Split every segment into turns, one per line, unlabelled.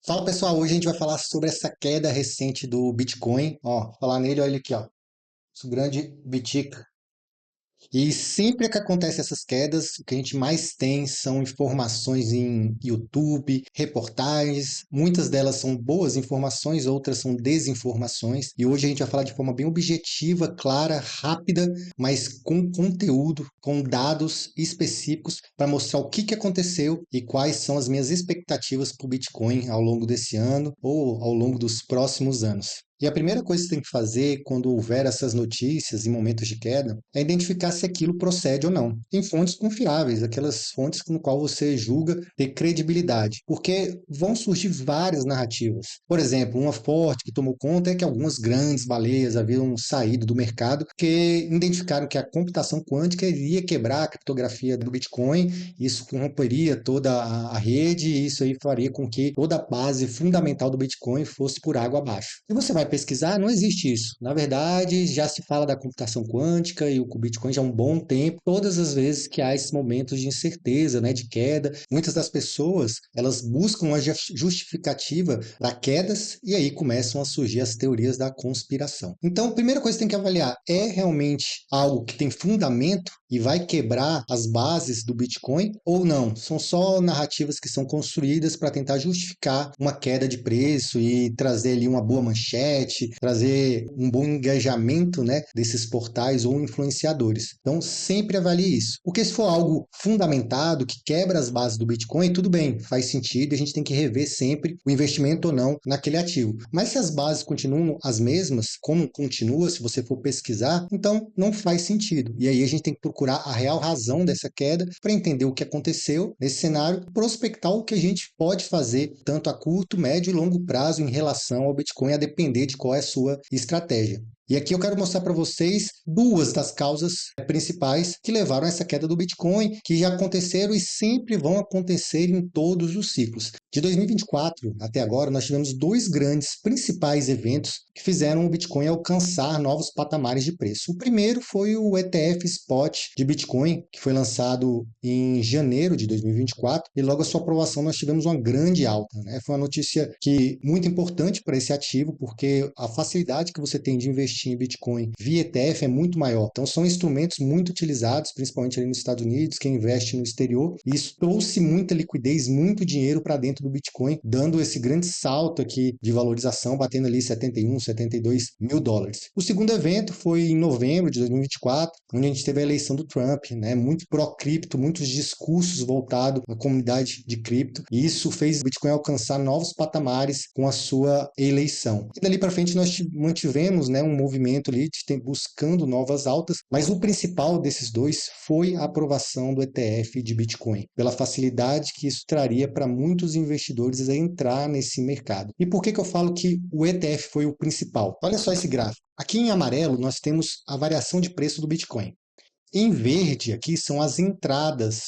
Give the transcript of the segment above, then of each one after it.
Fala pessoal, hoje a gente vai falar sobre essa queda recente do Bitcoin. Ó, falar nele, olha aqui, ó, esse grande Bitica. E sempre que acontecem essas quedas, o que a gente mais tem são informações em YouTube, reportagens. Muitas delas são boas informações, outras são desinformações. E hoje a gente vai falar de forma bem objetiva, clara, rápida, mas com conteúdo, com dados específicos para mostrar o que aconteceu e quais são as minhas expectativas para o Bitcoin ao longo desse ano ou ao longo dos próximos anos. E a primeira coisa que você tem que fazer quando houver essas notícias em momentos de queda é identificar se aquilo procede ou não. Em fontes confiáveis, aquelas fontes no qual você julga ter credibilidade, porque vão surgir várias narrativas. Por exemplo, uma forte que tomou conta é que algumas grandes baleias haviam saído do mercado que identificaram que a computação quântica iria quebrar a criptografia do Bitcoin, isso corromperia toda a rede e isso aí faria com que toda a base fundamental do Bitcoin fosse por água abaixo. E você vai pesquisar, não existe isso. Na verdade, já se fala da computação quântica e o Bitcoin já há um bom tempo. Todas as vezes que há esses momentos de incerteza, né, de queda, muitas das pessoas, elas buscam uma justificativa para quedas e aí começam a surgir as teorias da conspiração. Então, a primeira coisa que tem que avaliar, é realmente algo que tem fundamento e vai quebrar as bases do Bitcoin ou não? São só narrativas que são construídas para tentar justificar uma queda de preço e trazer ali uma boa manchete, trazer um bom engajamento, né, desses portais ou influenciadores. Então, sempre avalie isso. Porque se for algo fundamentado, que quebra as bases do Bitcoin, tudo bem, faz sentido e a gente tem que rever sempre o investimento ou não naquele ativo. Mas se as bases continuam as mesmas, como continua, se você for pesquisar, então não faz sentido. E aí a gente tem que procurar a real razão dessa queda para entender o que aconteceu nesse cenário, prospectar o que a gente pode fazer tanto a curto, médio e longo prazo em relação ao Bitcoin, a depender de qual é a sua estratégia. E aqui eu quero mostrar para vocês duas das causas principais que levaram a essa queda do Bitcoin, que já aconteceram e sempre vão acontecer em todos os ciclos. De 2024 até agora, nós tivemos dois grandes principais eventos que fizeram o Bitcoin alcançar novos patamares de preço. O primeiro foi o ETF Spot de Bitcoin, que foi lançado em janeiro de 2024, e logo a sua aprovação nós tivemos uma grande alta, né? Foi uma notícia muito importante para esse ativo, porque a facilidade que você tem de investir em Bitcoin via ETF é muito maior. Então, são instrumentos muito utilizados, principalmente ali nos Estados Unidos, quem investe no exterior, e isso trouxe muita liquidez, muito dinheiro para dentro do Bitcoin, dando esse grande salto aqui de valorização, batendo ali 71, 72 mil dólares. O segundo evento foi em novembro de 2024, onde a gente teve a eleição do Trump, né? Muito pró-cripto, muitos discursos voltados à comunidade de cripto, e isso fez o Bitcoin alcançar novos patamares com a sua eleição. E dali para frente nós mantivemos, né, um movimento ali buscando novas altas, mas o principal desses dois foi a aprovação do ETF de Bitcoin, pela facilidade que isso traria para muitos investidores a entrar nesse mercado. E por que eu falo que o ETF foi o principal? Olha só esse gráfico. Aqui em amarelo nós temos a variação de preço do Bitcoin. Em verde aqui são as entradas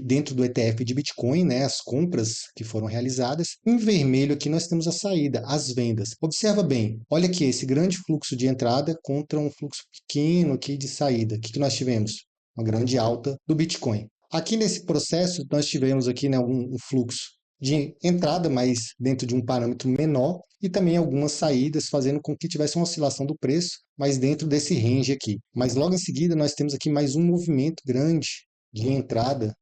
dentro do ETF de Bitcoin, né, as compras que foram realizadas. Em vermelho aqui nós temos a saída, as vendas. Observa bem, olha aqui esse grande fluxo de entrada contra um fluxo pequeno aqui de saída. O que nós tivemos? Uma grande alta do Bitcoin. Aqui nesse processo nós tivemos aqui, né, um fluxo de entrada, mas dentro de um parâmetro menor, e também algumas saídas, fazendo com que tivesse uma oscilação do preço, mas dentro desse range aqui. Mas logo em seguida nós temos aqui mais um movimento grande de entrada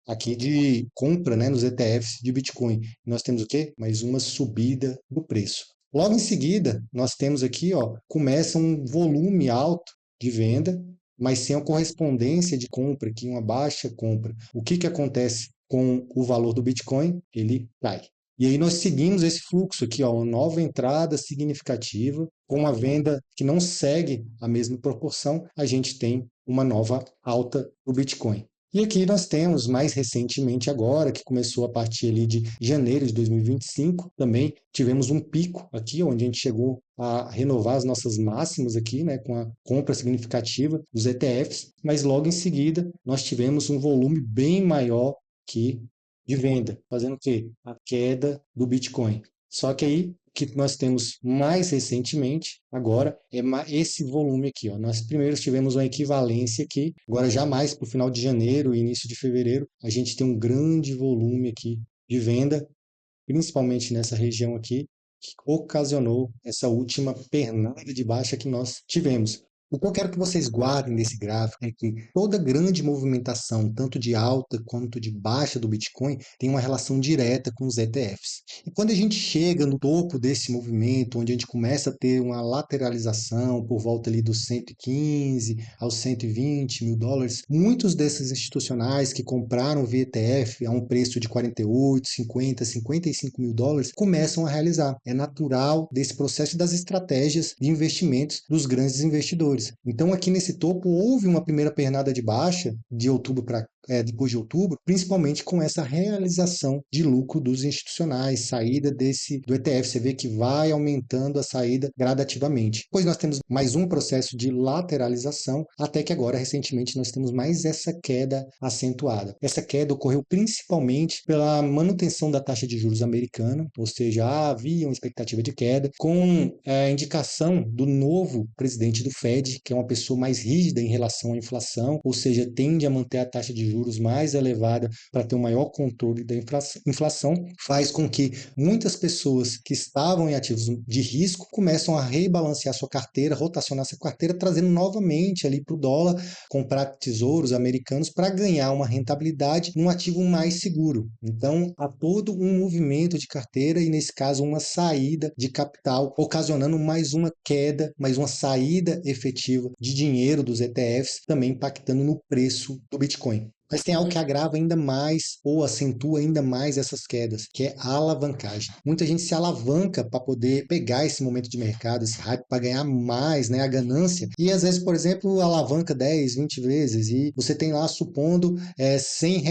aqui de compra, né, nos ETFs de Bitcoin. Nós temos o quê? Mais uma subida do preço. Logo em seguida, nós temos aqui, ó, começa um volume alto de venda, mas sem a correspondência de compra, aqui uma baixa compra. O que acontece com o valor do Bitcoin? Ele cai. E aí nós seguimos esse fluxo aqui, ó, uma nova entrada significativa, com uma venda que não segue a mesma proporção, a gente tem uma nova alta do Bitcoin. E aqui nós temos, mais recentemente agora, que começou a partir ali de janeiro de 2025, também tivemos um pico aqui, onde a gente chegou a renovar as nossas máximas aqui, né, com a compra significativa dos ETFs, mas logo em seguida nós tivemos um volume bem maior que de venda, fazendo o quê? A queda do Bitcoin. Só que aí, o que nós temos mais recentemente, agora, é esse volume aqui. Ó. Nós primeiro tivemos uma equivalência aqui, agora já mais para o final de janeiro e início de fevereiro, a gente tem um grande volume aqui de venda, principalmente nessa região aqui, que ocasionou essa última pernada de baixa que nós tivemos. O que eu quero que vocês guardem desse gráfico é que toda grande movimentação, tanto de alta quanto de baixa do Bitcoin, tem uma relação direta com os ETFs. E quando a gente chega no topo desse movimento, onde a gente começa a ter uma lateralização por volta ali dos 115 aos 120 mil dólares, muitos desses institucionais que compraram via ETF a um preço de 48, 50, 55 mil dólares começam a realizar. É natural desse processo das estratégias de investimentos dos grandes investidores. Então, aqui nesse topo, houve uma primeira pernada de baixa de outubro para depois de outubro, principalmente com essa realização de lucro dos institucionais, saída do ETF. Você vê que vai aumentando a saída gradativamente. Depois nós temos mais um processo de lateralização, até que agora, recentemente, nós temos mais essa queda acentuada. Essa queda ocorreu principalmente pela manutenção da taxa de juros americana, ou seja, havia uma expectativa de queda, com a indicação do novo presidente do Fed, que é uma pessoa mais rígida em relação à inflação, ou seja, tende a manter a taxa de juros mais elevada para ter um maior controle da inflação, faz com que muitas pessoas que estavam em ativos de risco começam a rebalancear sua carteira, rotacionar sua carteira, trazendo novamente ali para o dólar, comprar tesouros americanos para ganhar uma rentabilidade num ativo mais seguro. Então, há todo um movimento de carteira e, nesse caso, uma saída de capital, ocasionando mais uma queda, mais uma saída efetiva de dinheiro dos ETFs, também impactando no preço do Bitcoin. Mas tem algo que agrava ainda mais ou acentua ainda mais essas quedas, que é a alavancagem. Muita gente se alavanca para poder pegar esse momento de mercado, esse hype, para ganhar mais, né, a ganância. E às vezes, por exemplo, alavanca 10, 20 vezes e você tem lá, supondo, R$ 100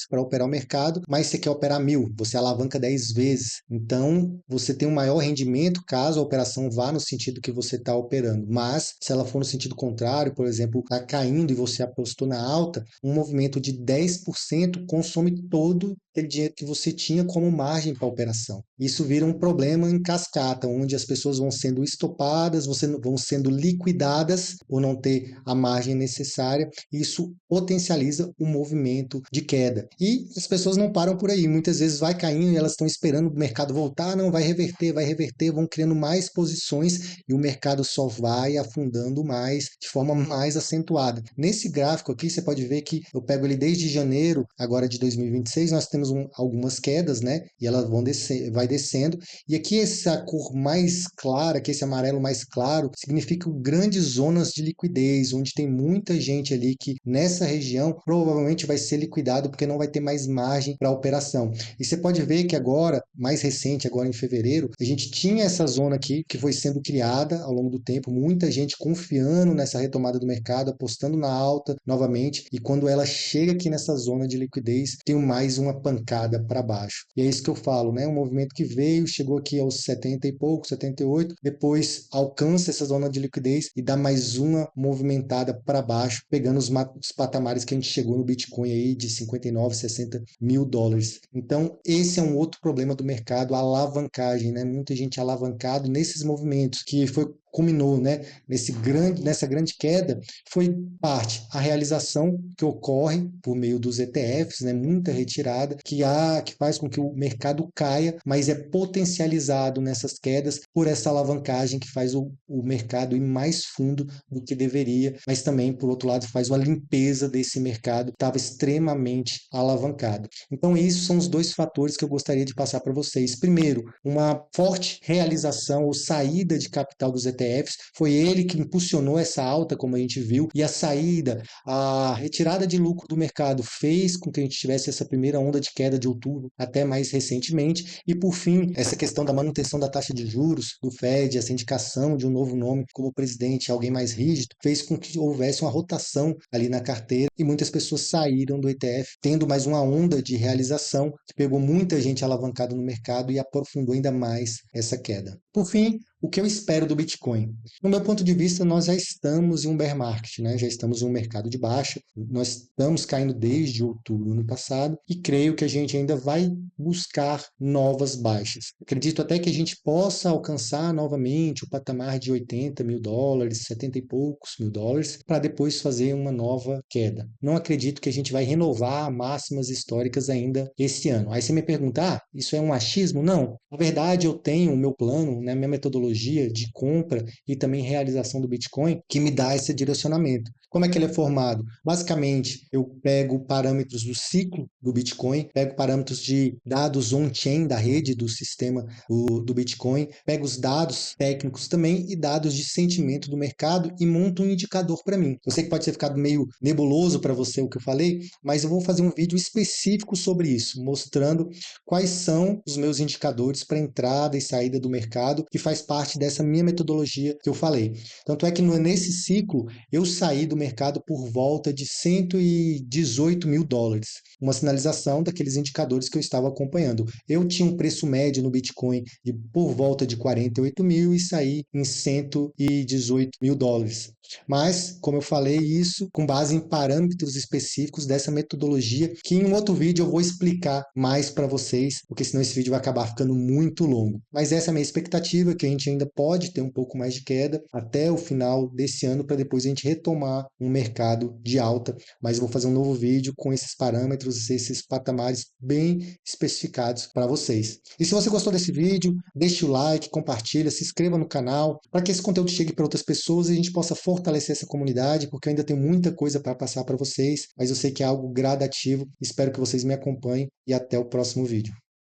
para operar o mercado, mas você quer operar 1.000, você alavanca 10 vezes. Então, você tem um maior rendimento caso a operação vá no sentido que você está operando. Mas, se ela for no sentido contrário, por exemplo, está caindo e você apostou na alta, um movimento de 10% consome todo aquele dinheiro que você tinha como margem para a operação. Isso vira um problema em cascata, onde as pessoas vão sendo estopadas, vão sendo liquidadas por não ter a margem necessária. Isso potencializa o movimento de queda. E as pessoas não param por aí. Muitas vezes vai caindo e elas estão esperando o mercado voltar. Não, vai reverter, vão criando mais posições e o mercado só vai afundando mais, de forma mais acentuada. Nesse gráfico aqui, você pode ver que eu pego ele desde janeiro, agora de 2026, nós temos algumas quedas, né? E elas vai descendo. E aqui essa cor mais clara, que esse amarelo mais claro, significa grandes zonas de liquidez, onde tem muita gente ali que nessa região provavelmente vai ser liquidado porque não vai ter mais margem para a operação. E você pode ver que agora, mais recente, agora em fevereiro, a gente tinha essa zona aqui que foi sendo criada ao longo do tempo, muita gente confiando nessa retomada do mercado, apostando na alta novamente, e quando ela chega aqui nessa zona de liquidez, tem mais uma pancada para baixo. E é isso que eu falo, né? Um movimento que veio, chegou aqui aos 70 e pouco, 78, depois alcança essa zona de liquidez e dá mais uma movimentada para baixo, pegando os patamares que a gente chegou no Bitcoin aí de 59, 60 mil dólares. Então, esse é um outro problema do mercado, a alavancagem, né? Muita gente alavancado nesses movimentos, que culminou, né, nessa grande queda, foi parte a realização que ocorre por meio dos ETFs, né, muita retirada, que faz com que o mercado caia, mas é potencializado nessas quedas por essa alavancagem que faz o mercado ir mais fundo do que deveria, mas também, por outro lado, faz uma limpeza desse mercado que estava extremamente alavancado. Então, esses são os dois fatores que eu gostaria de passar para vocês. Primeiro, uma forte realização ou saída de capital dos ETFs, foi ele que impulsionou essa alta, como a gente viu, e a saída, a retirada de lucro do mercado fez com que a gente tivesse essa primeira onda de queda de outubro, até mais recentemente, e por fim, essa questão da manutenção da taxa de juros do Fed, essa indicação de um novo nome como presidente, alguém mais rígido, fez com que houvesse uma rotação ali na carteira e muitas pessoas saíram do ETF, tendo mais uma onda de realização que pegou muita gente alavancada no mercado e aprofundou ainda mais essa queda. Por fim, o que eu espero do Bitcoin? No meu ponto de vista, nós já estamos em um bear market, né? Já estamos em um mercado de baixa. Nós estamos caindo desde outubro do ano passado e creio que a gente ainda vai buscar novas baixas. Acredito até que a gente possa alcançar novamente o patamar de 80 mil dólares, 70 e poucos mil dólares, para depois fazer uma nova queda. Não acredito que a gente vai renovar máximas históricas ainda esse ano. Aí você me pergunta, isso é um achismo? Não. Na verdade, eu tenho o meu plano, né, minha metodologia de compra e também realização do Bitcoin que me dá esse direcionamento. Como é que ele é formado? Basicamente, eu pego parâmetros do ciclo do Bitcoin, pego parâmetros de dados on-chain da rede, do sistema do Bitcoin, pego os dados técnicos também e dados de sentimento do mercado e monto um indicador para mim. Eu sei que pode ter ficado meio nebuloso para você o que eu falei, mas eu vou fazer um vídeo específico sobre isso, mostrando quais são os meus indicadores para entrada e saída do mercado, que faz parte dessa minha metodologia que eu falei. Tanto é que nesse ciclo eu saí do mercado por volta de 118 mil dólares, uma sinalização daqueles indicadores que eu estava acompanhando. Eu tinha um preço médio no Bitcoin de por volta de 48 mil e saí em 118 mil dólares. Mas, como eu falei, isso com base em parâmetros específicos dessa metodologia, que em um outro vídeo eu vou explicar mais para vocês, porque senão esse vídeo vai acabar ficando muito longo. Mas essa é a minha expectativa, que a gente ainda pode ter um pouco mais de queda até o final desse ano, para depois a gente retomar um mercado de alta. Mas eu vou fazer um novo vídeo com esses parâmetros, esses patamares bem especificados para vocês. E se você gostou desse vídeo, deixe o like, compartilha, se inscreva no canal, para que esse conteúdo chegue para outras pessoas e a gente possa fortalecer essa comunidade, porque eu ainda tenho muita coisa para passar para vocês, mas eu sei que é algo gradativo. Espero que vocês me acompanhem e até o próximo vídeo.